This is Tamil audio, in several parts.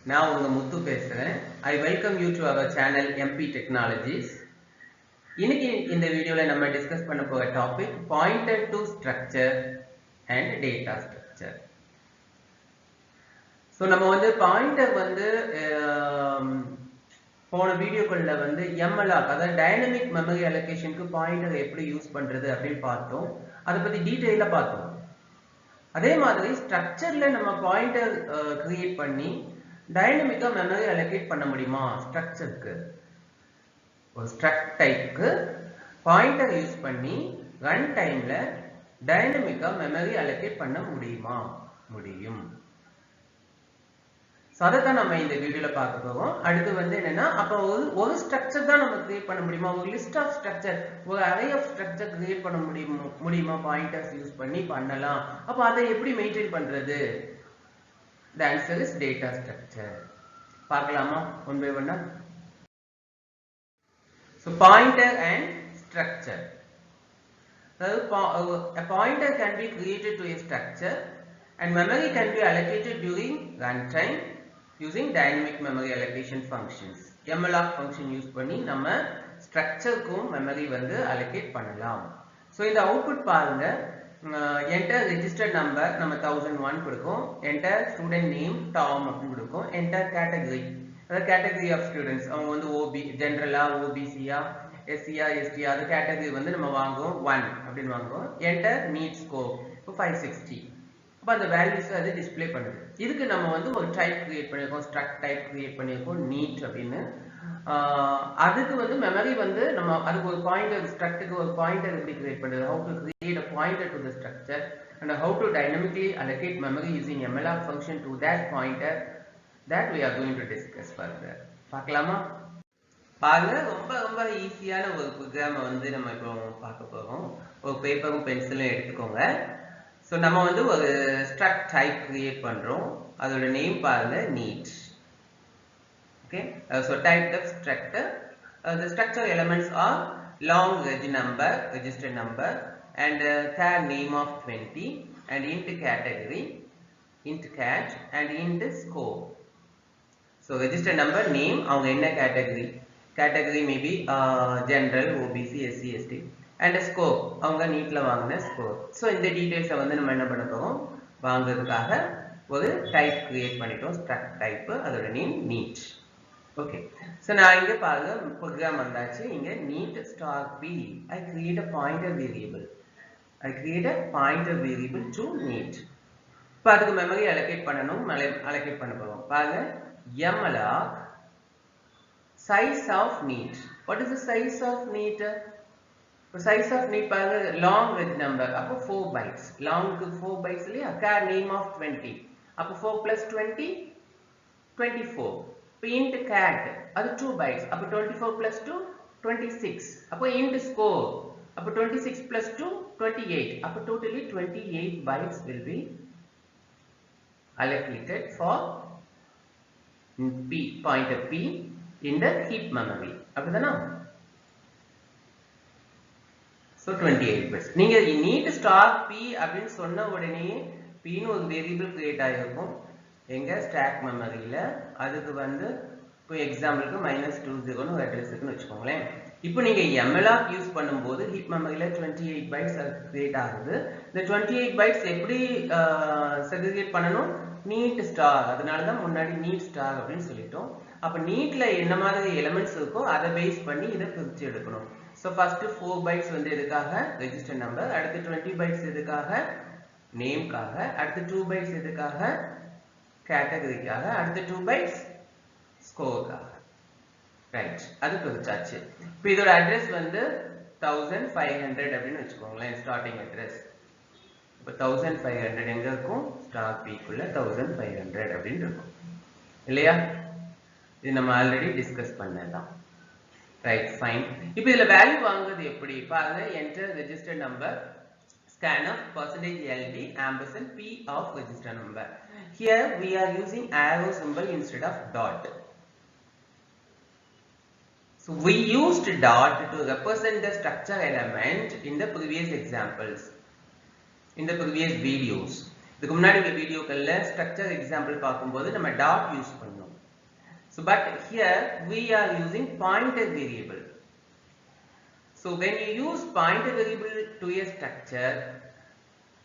நான் உங்க முத்து பேசுறேன். I welcome you to our channel MP Technologies. இன்னைக்கு இந்த வீடியோல நம்ம டிஸ்கஸ் பண்ண போற topic pointer to structure and data structure. So நம்ம வந்து பாயிண்டர் வந்து போன வீடியோக்குள்ள வந்து MLOC அதாவது டைனமிக் மெமரி அலோகேஷனுக்கு பாயிண்டர் எப்படி யூஸ் பண்றது அப்படின்னு பார்த்தோம். அதை பத்தி டீடைலா பார்த்தோம். அதே மாதிரி ஸ்ட்ரக்சர்ல நம்ம பாயிண்டர் கிரியேட் பண்ணி டைனமிக்கா மெமரி அலோகேட் பண்ண முடியுமா? ஸ்ட்ரக்சருக்கு ஒரு ஸ்ட்ரக்ட் டைப்க்கு பாயிண்டர் யூஸ் பண்ணி ரன் டைம்ல டைனமிக்கா மெமரி அலோகேட் பண்ண முடியுமா? முடியும். அதைத்தான் நம்ம இந்த வீடியோல பார்க்க போறோம். அடுத்து வந்து என்னன்னா, அப்ப ஒரு ஸ்ட்ரக்சர் தான் நம்ம கிரியேட் பண்ண முடியுமா? ஒரு லிஸ்ட் ஆஃப் ஸ்ட்ரக்சர், ஒரு அரே ஆஃப் ஸ்ட்ரக்சர் கிரியேட் பண்ண முடியுமா? பாயிண்டர்ஸ் யூஸ் பண்ணி பண்ணலாம். அப்ப அதை எப்படி மெயின்டைன் பண்றது? The answer is data structure. பார்க்கலாமா ஒன் பை ஒன்னா? So pointer and structure. A pointer can be created to a structure and memory can be allocated during runtime using dynamic memory allocation functions. MLOC function use பண்ணி நம்ம ஸ்ட்ரக்சருக்கும் மெமரி வந்து allocate பண்ணலாம். So இந்த அவுட்புட் பாருங்க. enter registered number நம்ம 1001 கொடுக்கும். enter student name Tom அப்படி கொடுக்கும். enter category, அதாவது category of students, அவங்க வந்து OB ஜெனரலா, OBCயா, SCயா, STயா, அது category வந்து நம்ம வாங்குவோம் 1 அப்படின்னு வாங்குவோம். enter need scope 560. அப்ப அந்த வேல்யூஸ் அது டிஸ்ப்ளே பண்ணுது. இதுக்கு நம்ம வந்து ஒரு டைப் கிரியேட் பண்ணிருக்கோம், ஸ்ட்ரக்ட் டைப் கிரியேட் பண்ணிருக்கோம் நீட் அப்படின்னு. அதுக்கு வந்து மெமரி வந்து நம்ம அதுக்கு ஒரு பாயிண்டர், ஸ்ட்ரக்ட்டுக்கு ஒரு பாயிண்டர் எப்படி கிரியேட் பண்றது, how to create a pointer to the structure and how to dynamically allocate memory using MLOC function to that pointer, that we are going to discuss further. பார்க்கலாமா? பாருங்க, ரொம்ப ரொம்ப ஈஸியான ஒரு ப்ரோக்ராம் வந்து நம்ம இப்போ பார்க்க போறோம். ஒரு பேப்பரும் பென்சிலும் எடுத்துக்கோங்க. ஸோ நம்ம வந்து ஒரு ஸ்ட்ரக்ட் டைப் கிரியேட் பண்றோம். அதோட நேம் பாருங்க neat. Okay, so type the structure. The structure elements are long register number and char name of 20 and int category, int cat and int scope. So register number, name, அவங்க என்ன category may be general, OBC, SC, ST and scope, அவங்க நீட்ல வாங்கின scope. So இந்த டீடைல்ஸ் வந்து நம்ம என்ன பண்ண போறோம், வாங்குறதுக்காக ஒரு டைப் கிரியேட் பண்ணிட்டோம், struct type, அதோட நேம் neat. Okay, so நான் இங்க பாருங்க ப்ரோக்ராம் வந்தாச்சு. இங்க neat star p, I create a pointer variable. I create a pointer variable to neat. இப்போ அதுக்கு மெமரி அலோகேட் பண்ணணும், அலோகேட் பண்ண போறோம். பாருங்க MLOC size of neat. What is the size of neat? Size of neat பாருங்க long reg number, அப்போ 4 bytes. long க்கு 4 bytes இல்லையா? char name of 20, அப்போ 4 plus 20 24. int cat, அது 2 bytes, அப்போ 24 plus 2 26. அப்போ int score, அப்போ 26 plus 2 28. அப்போ totally 28 bytes will be allocated for p, pointer p in the heap memory. அப்படிதானா? So 28 bytes. நீங்க neat star p அப்படின்னு சொன்ன உடனே p ன்னு ஒரு வேரியபிள் கிரியேட் ஆகிருக்கும் எங்க ஸ்டாக் மெமரியில. அதுக்கு வந்து இப்போ எக்ஸாம்பிளுக்கு -20 ஒரு அட்ரஸ் இருக்குன்னு வச்சுக்கோங்களேன். இப்போ நீங்க MLOC யூஸ் பண்ணும்போது ஹீப் மெமரியில 28 பைட்ஸ் கிரியேட் ஆகுது. இந்த 28 பைட்ஸ் எப்படி செக்ரிகேட் பண்ணணும்? நீட் ஸ்டார், அதனால தான் முன்னாடி நீட் ஸ்டார் அப்படின்னு சொல்லிட்டோம். அப்ப நீட்ல என்ன மாதிரி எலிமெண்ட்ஸ் இருக்கோ அதை பேஸ் பண்ணி இதை பிரிச்சு எடுக்கணும். ஸோ ஃபர்ஸ்ட் 4 பைட்ஸ் வந்து எதுக்காக? Register number. அடுத்து 20 பைட்ஸ் எதுக்காக? நேம்காக. அடுத்து 2 பைட்ஸ் எதுக்காக? கேட்டகரிக்காக. அடுத்து 2 bytes ஸ்கோர்க்காக. ரைட், அது பிரிச்சாச்சு. இப்போ இதோட அட்ரஸ் வந்து 1500 அப்படின்னு வச்சுக்கோங்களேன், ஸ்டார்டிங் அட்ரஸ். இப்போ 1500 எங்க இருக்கும்? ஸ்டார் பீக்குள்ள 1500 அப்படின்னு இருக்கும் இல்லையா? இது நம்ம ஆல்ரெடி டிஸ்கஸ் பண்ணதான். Right, fine. இப்போ இதுல வேல்யூ வாங்குறது எப்படி பாருங்க. Enter register number, scanf %LD ampersand p of register number. Here we are using arrow symbol instead of dot. So we used dot to represent the structure element in the previous examples, in the previous videos. இதுக்கு முன்னாடி வீடியோக்கள்ல ஸ்ட்ரக்சர் எக்ஸாம்பிள் பார்க்கும்போது நம்ம டாட் யூஸ் பண்ணோம். So but here we are using pointer variable. So when you use pointer variable to a structure,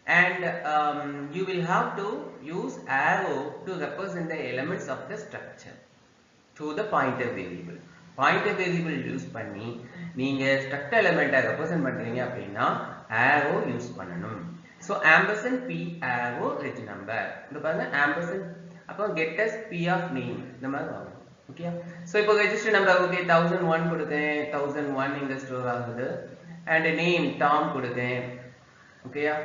and you will have to use arrow to represent the elements of the structure through the pointer variable. Pointer variable use பண்ணி நீங்க structure element represent பண்றீங்க அப்படின்னா arrow use பண்ணணும். So ampersand p arrow reg number. இந்த பாருங்க ampersand அப்போ get as p of name இந்த மாதிரி வரும். ஓகே. So இப்போ register number ஓகே 1001 கொடுத்தேன், 1001 இங்க ஸ்டோர் ஆகுது, and name Tom கொடுத்தேன். ஓகேயா?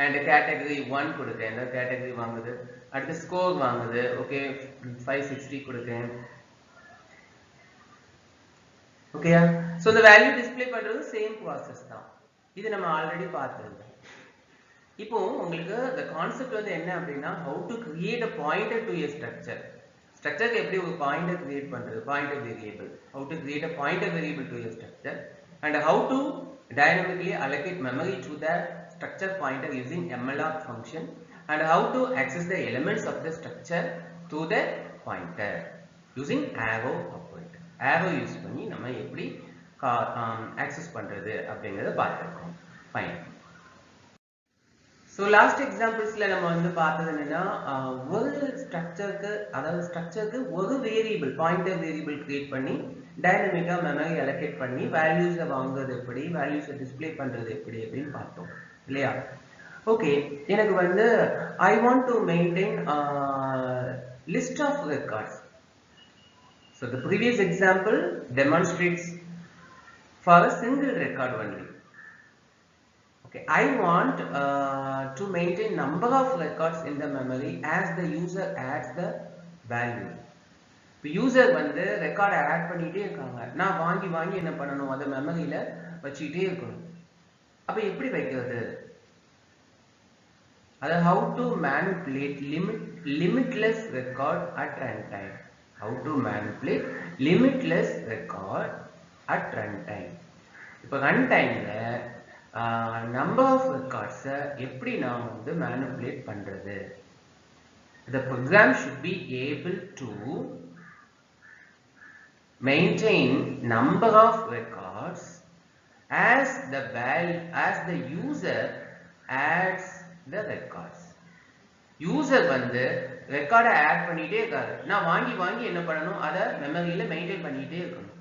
and category 1 கொடுத்தேன், இந்த category வாங்குது, அடுத்து score வாங்குது, ஓகே 560 கொடுத்தேன். ஓகேயா? so the value display பண்றது same process தான். இது நம்ம ஆல்ரெடி பார்த்திருக்கோம். இப்போ உங்களுக்கு the concept வந்து என்ன அப்படின்னா how to create a pointer to a structure. structure எப்படி ஒரு pointer create பண்றது, pointer variable, how to create a pointer variable to a structure, and how to dynamically allocate memory to the structure pointer using malloc function, and how to access the elements of the structure to the pointer using arrow operator. arrow use பண்ணி நம்ம எப்படி access பண்றது அப்படிங்கறத பார்த்திருக்கோம். fine. so last examples-ல நம்ம வந்து பார்த்தது என்னன்னா ஒரு ஸ்ட்ரக்சருக்கு, அதாவது ஸ்ட்ரக்சருக்கு ஒரு வேரியபிள் பாயிண்டர் வேரியபிள் கிரியேட் பண்ணி டைனமிக்கா மெமரி அலோகேட் பண்ணி வேல்யூஸை வாங்குறது எப்படி, வேல்யூஸை டிஸ்ப்ளே பண்றது எப்படி அப்படின்னு பார்த்தோம் இல்லையா? ஓகே, எனக்கு வந்து I want to maintain a list of records. So the previous example demonstrates for a single record only. Okay, I want to maintain number of records in the memory as the user adds the value. இப்போ யூசர் வந்து ரெக்கார்ட் ஆட் பண்ணிட்டே இருக்காங்க, நான் வாங்கி வாங்கி என்ன பண்ணணும், அதை மெமரியில வச்சுக்கிட்டே இருக்கணும். அப்ப எப்படி வைக்கிறது? அது how to manipulate limitless record at runtime. how to manipulate limitless record at runtime. இப்போ runtimeல number of records எப்படி நாம் வந்து manipulate பண்றது? The program should be able to maintain number of records as the user adds the records. user வந்து ரெக்கார்டை ஆட் பண்ணிட்டே இருக்காரு, நான் வாங்கி வாங்கி என்ன பண்ணணும், அதை மெமரியில மெயின்டைன் பண்ணிட்டே இருக்கணும்.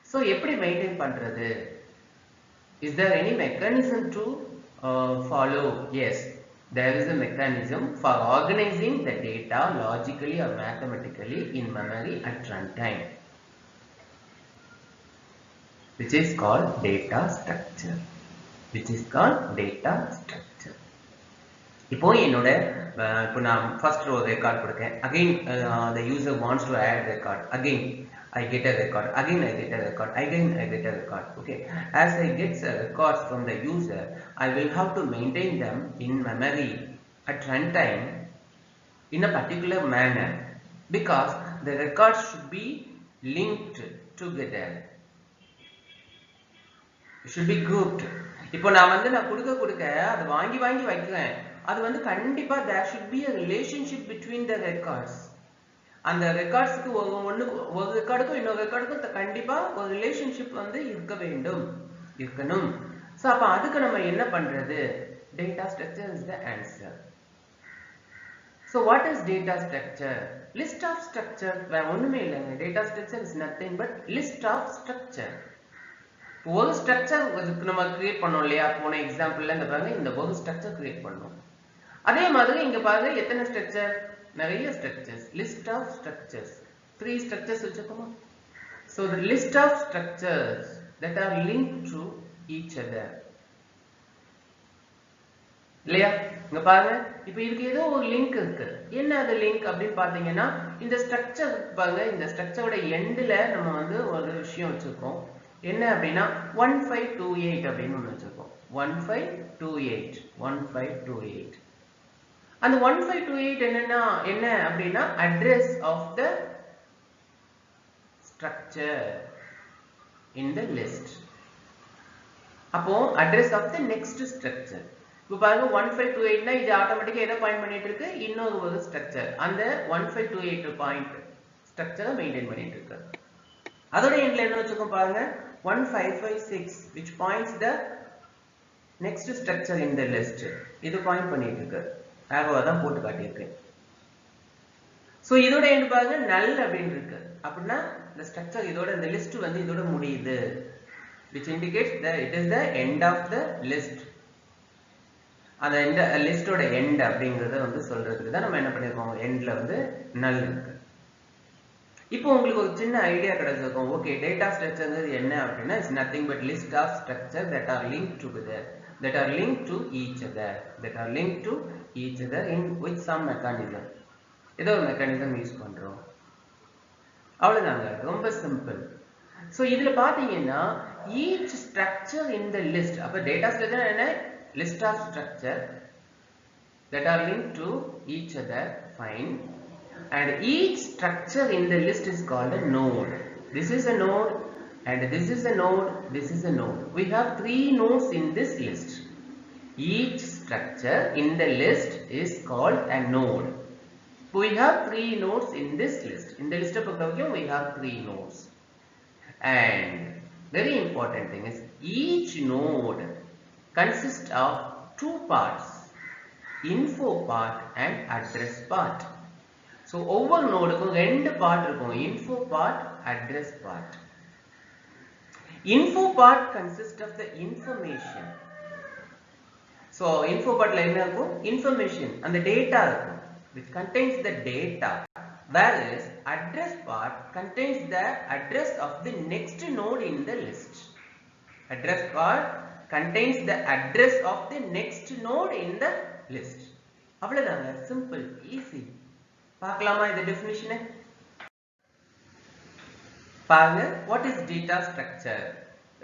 சோ எப்படி மெயின்டைன் பண்றது? is there any mechanism to follow? yes, there is a mechanism for organizing the data logically or mathematically in memory at runtime, which is called data structure. இப்போ என்னோட இப்போ நான் first row record கொடுக்கேன், again the user wants to add record, again I get a record, again I get a record, again I get a record. Okay, as I get records from the user, I will have to maintain them in memory at runtime in a particular manner, because the records should be linked together, it should be grouped. இப்போ நான் வந்து நான் கொடுக்க அதை வாங்கி வாங்கி வைக்கிறேன், அது வந்து கண்டிப்பா there should be a relationship between the records. அந்த ரெக்கார்ட்ஸ்க்கு ஒரு ரெக்கார்டுக்கும் இன்னொரு ரெக்கார்டுக்கும் கண்டிப்பா ஒரு ரிலேஷன்ஷிப் வந்து இருக்கணும். சோ அப்ப அதுக்கு நம்ம என்ன பண்றது? data structure is the answer. so what is data structure? list of structure வேற ஒண்ணுமே இல்லைங்க. data structure is nothing but list of structure. ஒரு ஸ்ட்ரக்சர் நம்ம கிரியேட் பண்ணோம் இல்லையா? போன எக்ஸாம்பிள்ல இந்த பாருங்க, இந்த ஒரு ஸ்ட்ரக்சர் கிரியேட் பண்ணோம். அதே மாதிரி இங்க பாருங்க எத்தனை ஸ்ட்ரக்சர், நிறைய structures, list of structures, 3 structures வச்சுக்கோமா? so the list of structures that are linked to each other இல்லையா? இங்க பாருங்க, இப்போ இதுக்கு ஏதோ ஒரு லிங்க் இருக்கு. என்ன அது லிங்க் அப்படின்னு பாத்தீங்கன்னா, இந்த ஸ்ட்ரக்சர் பாருங்க, இந்த ஸ்ட்ரக்சரோட எண்ட்ல நம்ம வந்து ஒரு விஷயம் வச்சிருக்கோம். என்ன அப்படின்னா 1528 அப்படின்னு ஒண்ணு வச்சிருக்கோம். 1528 அந்த 1528 என்ன அப்படின்னா address of the structure in the list. அப்போ address of the next structure. இப்போ பாருங்க 1528 னா இது ஆட்டோமேட்டிக்கா எதை பாயிண்ட் பண்ணிட்டு இருக்கு? இன்னொரு ஒரு ஸ்ட்ரக்சர். அந்த 1528 பாயிண்ட் ஸ்ட்ரக்சரை மெயின்டைன் பண்ணிட்டு இருக்கு. அதோட எண்ட்ல என்ன வச்சிருக்கோம் பாருங்க, 1556 which points the next structure in the list. இது பாயிண்ட் பண்ணிட்டு இருக்கு, ஆரோவா தான் போட்டு காட்டியிருக்கேன். சோ இதோட எண்ட் பாருங்க null அப்படின்னு இருக்கு. அப்படின்னா இந்த ஸ்ட்ரக்சர் இதோட, இந்த லிஸ்ட் வந்து இதோட முடியுது, which indicates that it is the end of the list. அந்த எண்ட் லிஸ்டோட எண்ட் அப்படிங்கறத வந்து சொல்றதுக்கு தான் நம்ம என்ன பண்ணிருக்கோம், எண்ட்ல வந்து null இருக்கு. இப்போ உங்களுக்கு ஒரு சின்ன ஐடியா கிடைச்சிருக்கும். ஓகே, டேட்டா ஸ்ட்ரக்சர்ங்கிறது என்ன அப்படின்னா it's nothing but list of structure that are linked together, that are linked to each other, that are linked to each other in with some mechanism. ஏதோ ஒரு மெக்கானிசம் யூஸ் பண்றோம், அவ்வளவுதாங்க, ரொம்ப சிம்பிள். சோ இதுல பாத்தீங்கன்னா each structure in the list, அப்ப டேட்டா ஸ்ட்ரக்சர் என்ன, list of structure that are linked to each other, fine. And each structure in the list is called a node. This is a node and this is a node, this is a node. We have 3 nodes in this list. Each structure in the list is called a node. We have 3 nodes in this list. In the list of Pokemon we have 3 nodes. And very important thing is each node consists of 2 parts, info part and address part. So ஒவ்வொரு நோடுக்கும் 2 பார்ட் இருக்கும், info part, address part. Info part consists of the information. So info partல என்ன இருக்கும், information, அந்த data இருக்கும், which contains the data, whereas address part contains the address of the next node in the list. Address part contains the address of the next node in the list. அவ்வளவுதாங்க, simple, easy. பார்க்கலாமா இந்த டெஃபினிஷனை பாருங்க. what is data structure?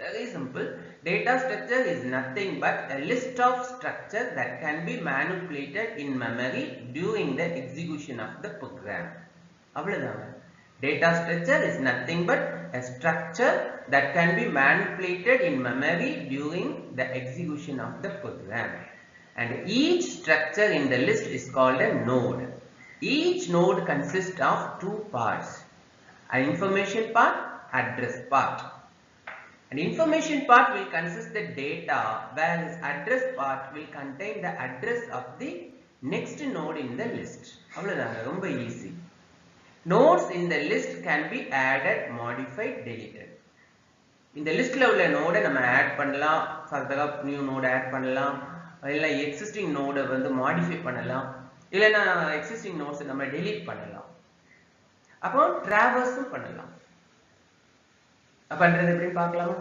Very simple. Data structure is nothing but a list of structure that can be manipulated in memory during the execution of the program. அவ்வளவுதாங்க. Data structure is nothing but a structure that can be manipulated in memory during the execution of the program. And each structure in the list is called a node. Each node consists of 2 parts, an information part, address part. An information part will consist the data, whereas address part will contain the address of the next node in the list. அவ்வளவுதாங்க, ரொம்ப easy. Nodes in the list can be added, modified, deleted. இந்த லிஸ்ட்ல உள்ள நோடை நம்ம ஆட் பண்ணலாம், ஃபர்தரா நியூ நோட் ஆட் பண்ணலாம், இல்ல எக்ஸிஸ்டிங் நோடை வந்து மாடிஃபை பண்ணலாம், இல்லனா எக்ஸிஸ்டிங் நோட்ஸ் நம்ம delete பண்ணலாம், அப்புறம் traverseம் பண்ணலாம். பண்றது எப்படி பார்க்கலாமா?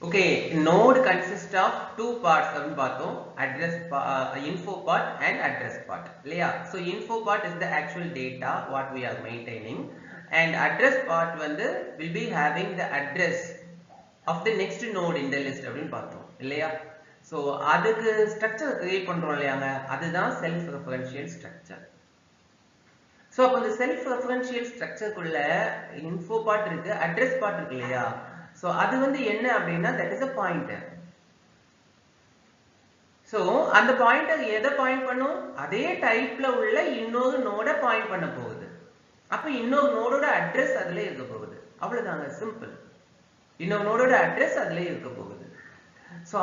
Okay, node consists of 2 parts அப்படின்னு பார்த்தோம், address info part and address part இல்லையா? so info part is the actual data what we are maintaining and address part வந்து will be having the address of the next node in the list அப்படின்னு பார்த்தோம் இல்லையா? சோ அதுக்கு ஸ்ட்ரக்சர் கிரியேட் பண்றோம் இல்லையாங்க, அதுதான் செல்ஃப் ரெஃபரன்ஷியல் ஸ்ட்ரக்சர். சோ அப்ப இந்த செல்ஃப் ரெஃபரன்ஷியல் ஸ்ட்ரக்சர்க்குள்ள இன்ஃபோ பார்ட் இருக்கு, அட்ரஸ் பார்ட் இருக்கு இல்லையா? சோ அது வந்து என்ன அப்படின்னா that is a pointer. So அந்த பாயிண்டர் எதை பாயிண்ட் பண்ணும், அதே டைப்ல உள்ள இன்னொரு நோட பாயிண்ட் பண்ண போகுது. அப்ப இன்னொரு நோடோட அட்ரஸ் அதுல இருக்க போகுது, அவ்வளவுதாங்க, சிம்பிள். இன்னொரு நோடோட அட்ரஸ் அதுல இருக்க போகுது. So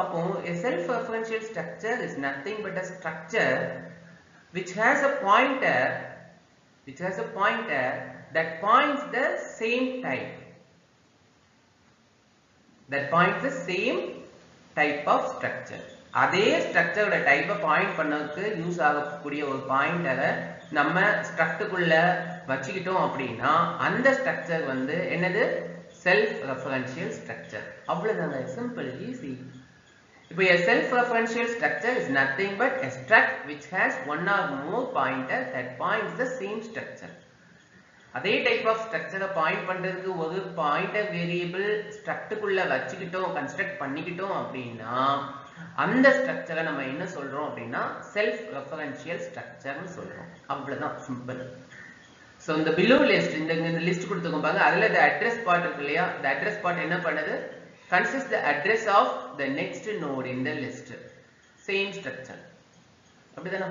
a self-referential structure is nothing but a structure which has a pointer that points the same type, of structure. அதே ஸ்ட்ரக்சரோட டைப்பை பாயிண்ட் பண்ணதுக்கு யூஸ் ஆகக்கூடிய ஒரு பாயிண்டரை நம்ம ஸ்ட்ரக்டுக்குள்ள வச்சுக்கிட்டோம் அப்படின்னா அந்த ஸ்ட்ரக்சர் வந்து என்னது, செல்ஃப் ரெஃபரன்ஷியல் ஸ்ட்ரக்சர். அவ்வளவுதாங்க, சிம்பிள், ஈஸி. இப்போ a self-referential structure is nothing but a struct which has one or more pointers that points the same structure. அதே டைப் ஆஃப் ஸ்ட்ரக்சரை பாயிண்ட் பண்றதுக்கு ஒரு பாயிண்டர் வேரியபிள் ஸ்ட்ரக்டுக்குள்ள வச்சுக்கிட்டோம், கன்ஸ்ட்ரக்ட் பண்ணிக்கிட்டோம் அப்படின்னா அந்த ஸ்ட்ரக்சரை நம்ம என்ன சொல்றோம் அப்படின்னா செல்ஃப் ரெஃபரன்ஷியல் ஸ்ட்ரக்சர்னு சொல்றோம். அவ்வளவுதான், சிம்பிள். சோ இந்த below list, இந்த லிஸ்ட் கொடுத்துக்கோங்க பாருங்க, அதுல the address part இருக்கு இல்லையா? the address part என்ன பண்ணுது, consists the address of the next node in the list, same structure. அப்படிதானா?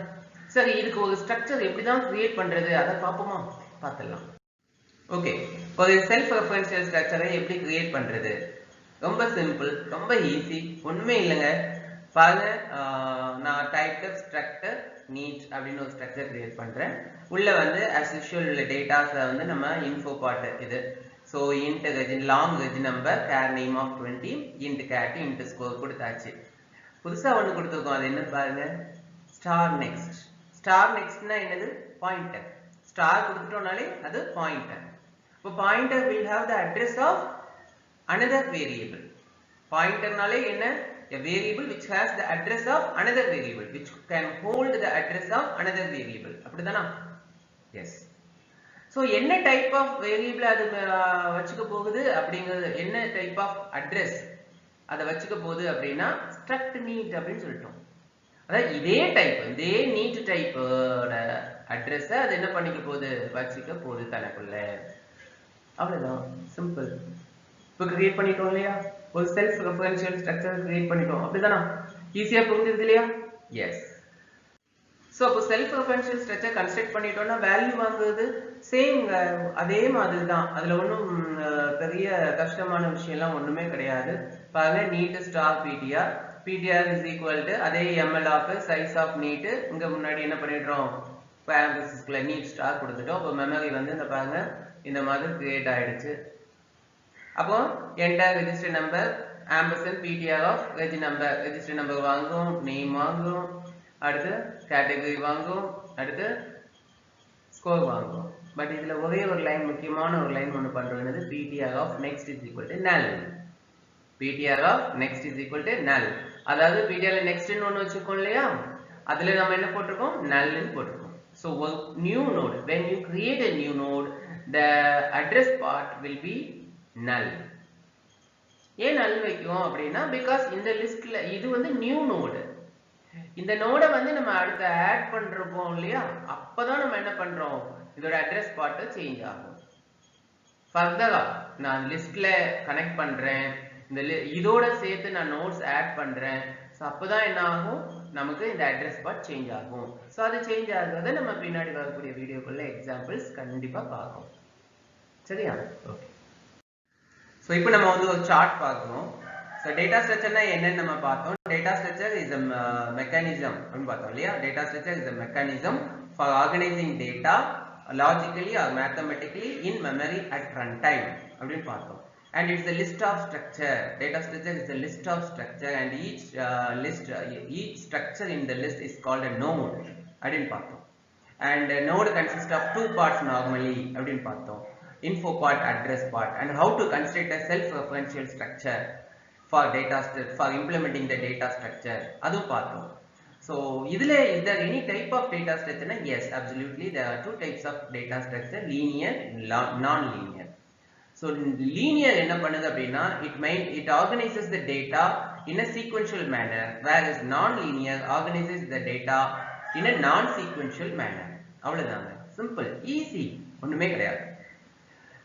சரி, இதுக்கு ஒரு ஸ்ட்ரக்சர் எப்படி தான் கிரியேட் பண்றது அதை பாப்போமா? பார்த்துடலாம். ஓகே, ஒரு செல்ஃப் ரெஃபரன்ஷியல் ஸ்ட்ரக்சரை எப்படி கிரியேட் பண்றது? ரொம்ப சிம்பிள், ரொம்ப ஈஸி, ஒண்ணுமே இல்லைங்க. பாருங்க, நான் டைப்டெஃப் ஸ்ட்ரக்சர் நீட் அப்படின்னு ஒரு ஸ்ட்ரக்சர் கிரியேட் பண்றேன். உள்ள வந்து as usual உள்ள டேட்டாஸை வந்து நம்ம இன்ஃபோ பார்ட் இது. So int long reg number, char name of 20, int cat, int score கொடுத்தாச்சு. புதுசா ஒன்று கொடுத்துருக்கோம், அது என்ன பாருங்க, ஸ்டார் நெக்ஸ்ட். ஸ்டார் நெக்ஸ்ட்னா என்னது? பாயிண்டர். ஸ்டார் கொடுத்துட்டோம்னாலே அது பாயிண்டர். இப்போ pointer will have the address of another variable. பாயிண்டர்னாலே என்ன? A variable which has the address of another variable, which can hold the address of another variable. அப்படிதானா? Yes. So என்ன டைப் ஆஃப் வேரியபிள் அது வச்சுக்க போகுது அப்படிங்கிறது, என்ன டைப் ஆஃப் அட்ரஸ் அதை வச்சுக்க போகுது அப்படின்னா struct neat அப்படின்னு சொல்லிட்டோம். அதாவது இதே டைப், இதே நீட் டைப்போட அட்ரஸை அது என்ன பண்ணிக்க போகுது? வச்சுக்க போகுது தனக்குள்ள. அவ்வளவுதான், சிம்பிள். இப்போ கிரியேட் பண்ணிட்டோம் இல்லையா? ஒரு செல்ஃப் ரெஃபரன்ஷியல் ஸ்ட்ரக்சர் கிரியேட் பண்ணிட்டோம், அப்படிதானா? ஈஸியா புரிஞ்சிருக்கு இல்லையா? எஸ். ஸோ அப்போ செல்ஃப் ரெஃபரன்ஷியல் ஸ்ட்ரக்சர் கன்ஸ்ட்ரக்ட் பண்ணிட்டோம்னா வேல்யூ வாங்குறது சேம் அதே மாதிரி தான். அதுல ஒன்றும் பெரிய கஷ்டமான விஷயம்லாம் ஒண்ணுமே கிடையாது. பாருங்க, NEET star PTR, PTR is equal to அதே ML of size of NEET. இங்க முன்னாடி என்ன பண்ணிடுறோம்? பேரண்டிஸ்க்குள்ள நீட் ஸ்டார் கொடுத்துட்டோம். அப்போ மெமரி வந்து இந்த பாருங்க இந்த மாதிரி கிரியேட் ஆயிடுச்சு. அப்போ enter register number ampersand ptr of reg number, register number வாங்கும், நேம் வாங்கும், அடுத்து கேட்டகரி வாங்கும், அடுத்து ஸ்கோர் வாங்கும். பட் இதுல ஒரே ஒரு லைன், முக்கியமான ஒரு லைன் ஒன்று பண்றது, ptr of next is equal to null. Ptr of next is equal to null. அதாவது பிடிஆர் நெக்ஸ்ட்னு ஒன்று வச்சுக்கோம் இல்லையா? அதுல நம்ம என்ன போட்டிருக்கோம்? நல்னு போட்டிருக்கோம். ஸோ ஒரு new node, when you create a new node, the address part will be null. ஏன் null வைக்கும் அப்படின்னா, பிகாஸ் இந்த லிஸ்ட்ல இது வந்து நியூ நோடு. இந்த நோடை வந்து நம்ம அடுத்து ஆட் பண்றோம் இல்லையா? அப்பதான் நம்ம என்ன பண்றோம்? இதோட அட்ரஸ் பார்ட் சேஞ்ச் ஆகும். ஃபர்தரா நான் லிஸ்ட்ல கனெக்ட் பண்றேன், இந்த இதோட சேர்த்து நான் நோட்ஸ் ஆட் பண்றேன். ஸோ அப்பதான் என்ன ஆகும்? நமக்கு இந்த அட்ரஸ் பார்ட் சேஞ்ச் ஆகும். ஸோ அது சேஞ்ச் ஆகுறத நம்ம பின்னாடி வரக்கூடிய வீடியோக்குள்ள எக்ஸாம்பிள்ஸ் கண்டிப்பா பார்ப்போம். சரியா? ஓகே. ஸோ இப்போ நம்ம வந்து ஒரு சார்ட் பார்க்கணும். ஸோ டேட்டா ஸ்ட்ரக்சர்னா என்னன்னு நம்ம பார்த்தோம். Data structure is a mechanism அப்படின்னு பார்த்தோம் இல்லையா? Data structure is a mechanism for organizing data logically or mathematically in memory at runtime அப்படின்னு பார்த்தோம். And it's a list of structure. Data structure is a list of structure, and each structure in the list is called a node அப்படின்னு பார்த்தோம். And a node consists of two parts normally அப்படின்னு பார்த்தோம். Info part, address part, and how to construct a self-referential structure for implementing the data structure adu paathom. So idile is there any type of data structure? Yes, absolutely, there are two types of data structure, linear and non-linear. So linear enna pannudhu appadina, it organizes the data in a sequential manner, whereas non-linear organizes the data in a non-sequential manner. avladanga, simple, easy, onnume kediyadhu.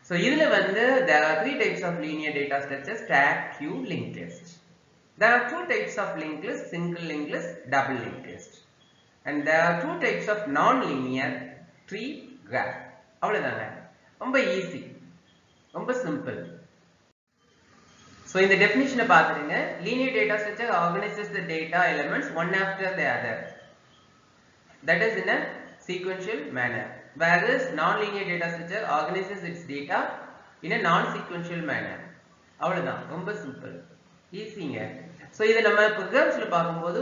So இதுல வந்து there are three types of linear data structures: stack, queue, linked list. There are two types of linked list: single linked list, double linked list. And there are two types of non-linear: tree, graph. அவ்வளவுதாங்க, ரொம்ப ஈஸி, ரொம்ப சிம்பிள். So இந்த டெஃபினிஷனை பார்த்துடுங்க. Linear data structure organizes the data elements one after the other. That is in a sequential manner. Whereas non-linear data structure organizes its data in a non-sequential manner. அவ்வளவுதான், ரொம்ப சிம்பிள், ஈஸிங்க. ஸோ இதை நம்ம ப்ரோக்ராம்ஸ்ல பார்க்கும்போது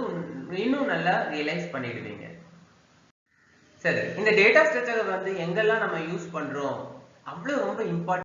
இன்னும் நல்லா ரியலைஸ் பண்ணிடுவீங்க. சரி, இந்த டேட்டா ஸ்ட்ரக்சரை வந்து எங்கெல்லாம் நம்ம யூஸ் பண்றோம், அவ்வளவு ரொம்ப இம்பார்ட்டன்ட்.